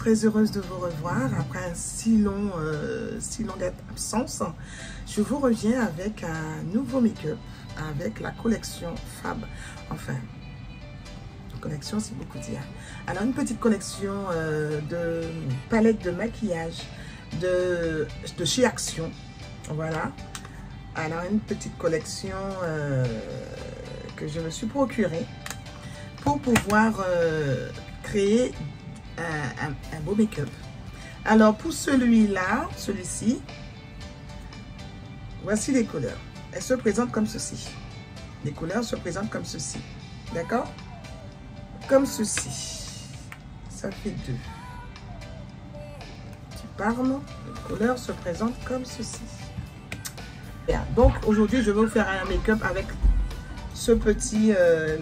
très heureuse de vous revoir après un si longue absence. Je vous reviens avec un nouveau make-up, avec la collection Fab. Enfin, collection c'est beaucoup dire. Alors une petite collection de palettes de maquillage de chez Action. Voilà. Alors une petite collection que je me suis procurée pour pouvoir créer un beau make-up. Alors pour celui-là, celui-ci, voici les couleurs. Elles se présentent comme ceci. Les couleurs se présentent comme ceci. D'accord? Comme ceci. Ça fait 2. Tu parles, les couleurs se présentent comme ceci. Bien. Donc aujourd'hui, je vais vous faire un make-up avec ce petit,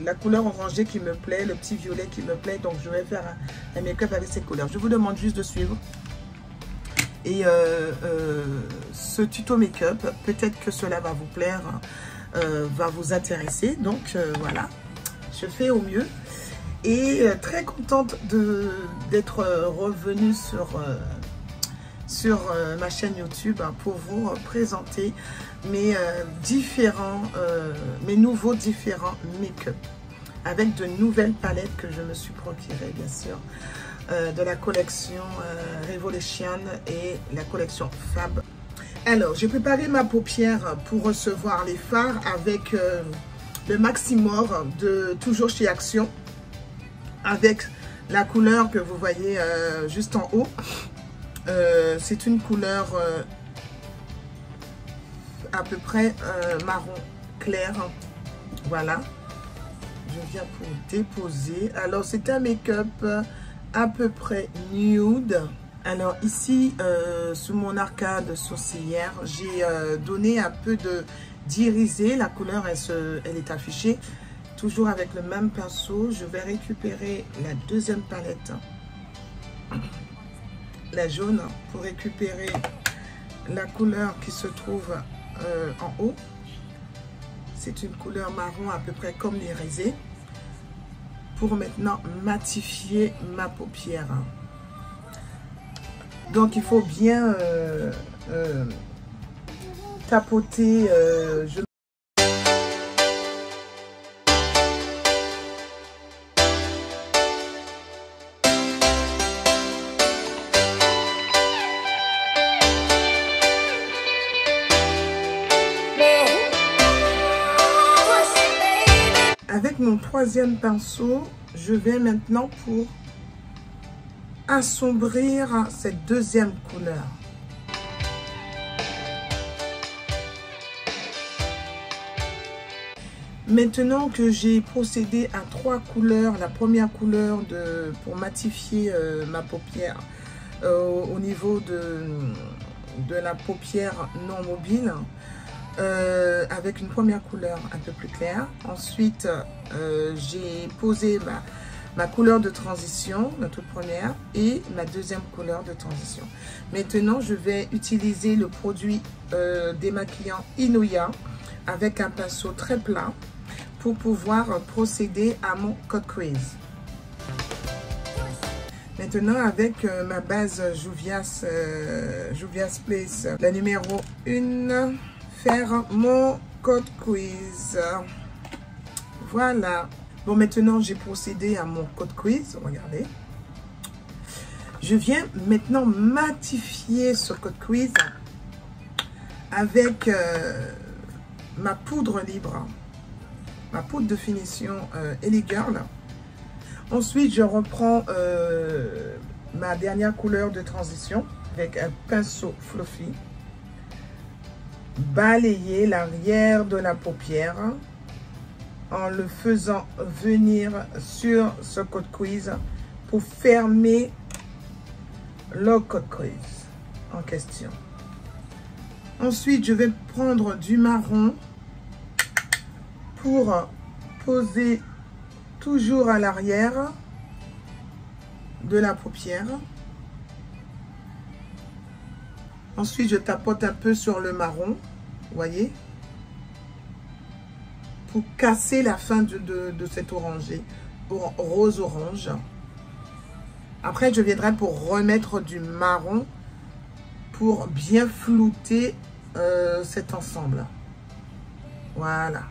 la couleur orangée qui me plaît, le petit violet qui me plaît. Donc je vais faire un make-up avec ces couleurs. Je vous demande juste de suivre. Et ce tuto make-up, peut-être que cela va vous plaire, va vous intéresser. Donc voilà, je fais au mieux. Et très contente d'être revenue sur ma chaîne YouTube pour vous présenter mes nouveaux différents make-up avec de nouvelles palettes que je me suis procurées, bien sûr, de la collection Revolution et la collection Fab. Alors, j'ai préparé ma paupière pour recevoir les fards avec le Maximor de toujours chez Action, avec la couleur que vous voyez juste en haut. C'est une couleur à peu près marron clair. Voilà, je viens pour déposer. Alors c'est un make-up à peu près nude. Alors ici sous mon arcade sourcilière, j'ai donné un peu d'irisé. La couleur elle est affichée toujours avec le même pinceau. Je vais récupérer la deuxième palette, la jaune, pour récupérer la couleur qui se trouve en haut. C'est une couleur marron à peu près comme l'irisé, pour maintenant matifier ma paupière. Donc il faut bien tapoter. Avec mon troisième pinceau, je vais maintenant pour assombrir cette deuxième couleur. Maintenant que j'ai procédé à 3 couleurs, la première couleur pour matifier ma paupière au niveau de la paupière non mobile, avec une première couleur un peu plus claire. Ensuite, j'ai posé ma couleur de transition, la toute première, et ma deuxième couleur de transition. Maintenant, je vais utiliser le produit démaquillant Inuya avec un pinceau très plat pour pouvoir procéder à mon cut crease. Maintenant, avec ma base Juvia's Place, la numéro 1, faire mon cut crease. Voilà. Bon, maintenant, j'ai procédé à mon cut crease. Regardez. Je viens maintenant matifier ce cut crease avec ma poudre libre, ma poudre de finition Ellie Girl. Ensuite, je reprends ma dernière couleur de transition avec un pinceau fluffy. Balayer l'arrière de la paupière en le faisant venir sur ce cut crease pour fermer le cut crease en question. Ensuite, je vais prendre du marron pour poser toujours à l'arrière de la paupière. Ensuite, je tapote un peu sur le marron, vous voyez, pour casser la fin de cet orangé, rose-orange. Après, je viendrai pour remettre du marron pour bien flouter cet ensemble. Voilà.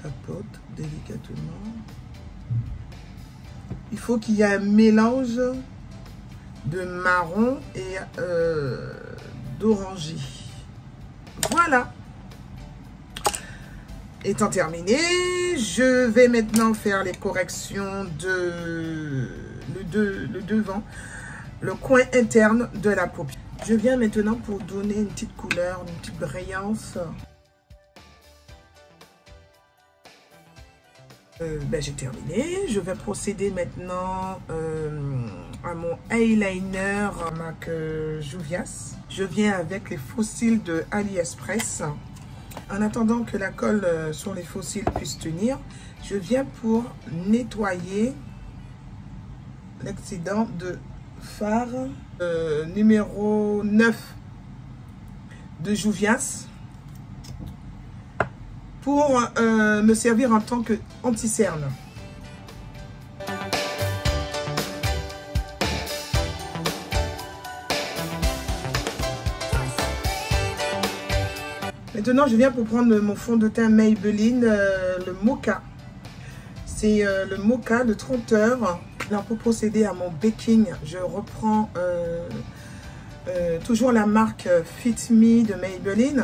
Tapote délicatement. Il faut qu'il y ait un mélange de marron et d'oranger. Voilà. Étant terminé, je vais maintenant faire les corrections de le devant, le coin interne de la paupière. Je viens maintenant pour donner une petite couleur, une petite brillance. J'ai terminé. Je vais procéder maintenant à mon eyeliner marque Juvias. Je viens avec les fossiles de AliExpress. En attendant que la colle sur les fossiles puisse tenir, je viens pour nettoyer l'excédent de fard numéro 9 de Juvias pour me servir en tant que anti-cerne. Maintenant, je viens pour prendre mon fond de teint Maybelline, le Mocha. C'est le Mocha de 30 heures. Alors, pour procéder à mon baking, je reprends toujours la marque Fit Me de Maybelline.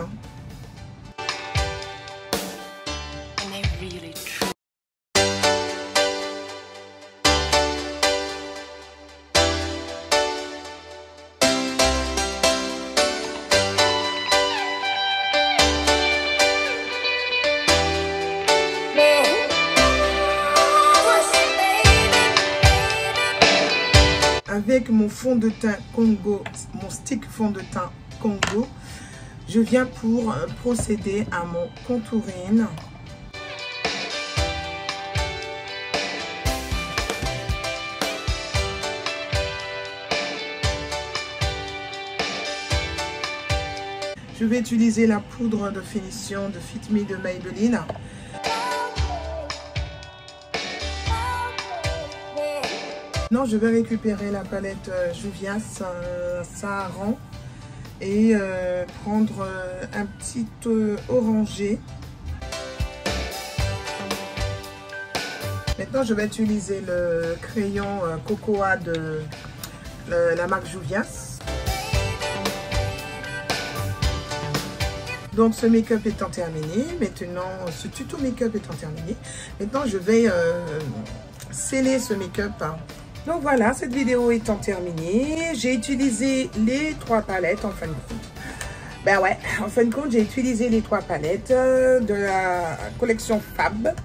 Avec mon fond de teint Congo, mon stick fond de teint Congo, je viens pour procéder à mon contouring. Je vais utiliser la poudre de finition de Fit Me de Maybelline. Non, je vais récupérer la palette Juvias Saharan et prendre un petit orangé. Maintenant, je vais utiliser le crayon Cocoa de la marque Juvias. Donc, ce make-up étant terminé, maintenant, ce tuto make-up étant terminé, maintenant, je vais sceller ce make-up. Donc voilà, cette vidéo étant terminée, j'ai utilisé les 3 palettes en fin de compte. Ben ouais, en fin de compte, j'ai utilisé les 3 palettes de la collection Fab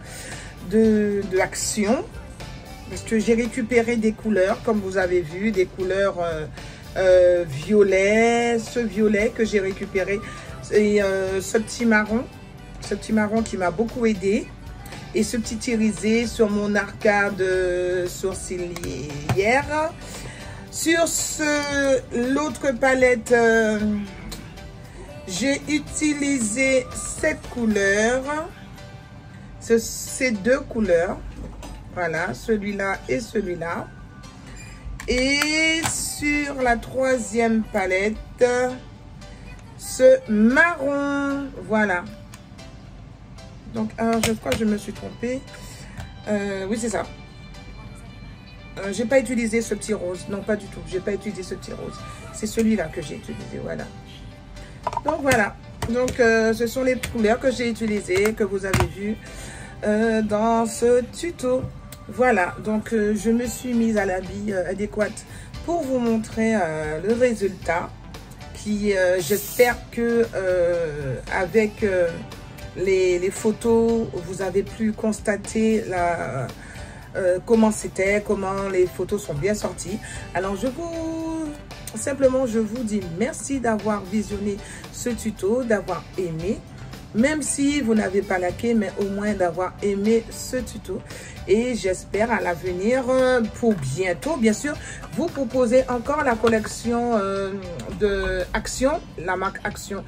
de Action. Parce que j'ai récupéré des couleurs, comme vous avez vu, des couleurs violet, ce violet que j'ai récupéré. Et ce petit marron qui m'a beaucoup aidé. Et ce petit irisé sur mon arcade sourcilière. Sur l'autre palette, j'ai utilisé cette couleur. Ces 2 couleurs. Voilà, celui-là et celui-là. Et sur la 3e palette, ce marron. Voilà. Donc, je crois que je me suis trompée. Oui, c'est ça. J'ai pas utilisé ce petit rose. Non, pas du tout. J'ai pas utilisé ce petit rose. C'est celui-là que j'ai utilisé. Voilà. Donc, voilà. Donc, ce sont les couleurs que j'ai utilisées, que vous avez vues dans ce tuto. Voilà. Donc, je me suis mise à l'habit adéquat pour vous montrer le résultat. Qui, j'espère que avec... les photos, vous avez pu constater comment c'était, comment les photos sont bien sorties. Alors, simplement, je vous dis merci d'avoir visionné ce tuto, d'avoir aimé. Même si vous n'avez pas liké, mais au moins d'avoir aimé ce tuto. Et j'espère à l'avenir, pour bientôt, bien sûr, vous proposer encore la collection de Action, la marque Action.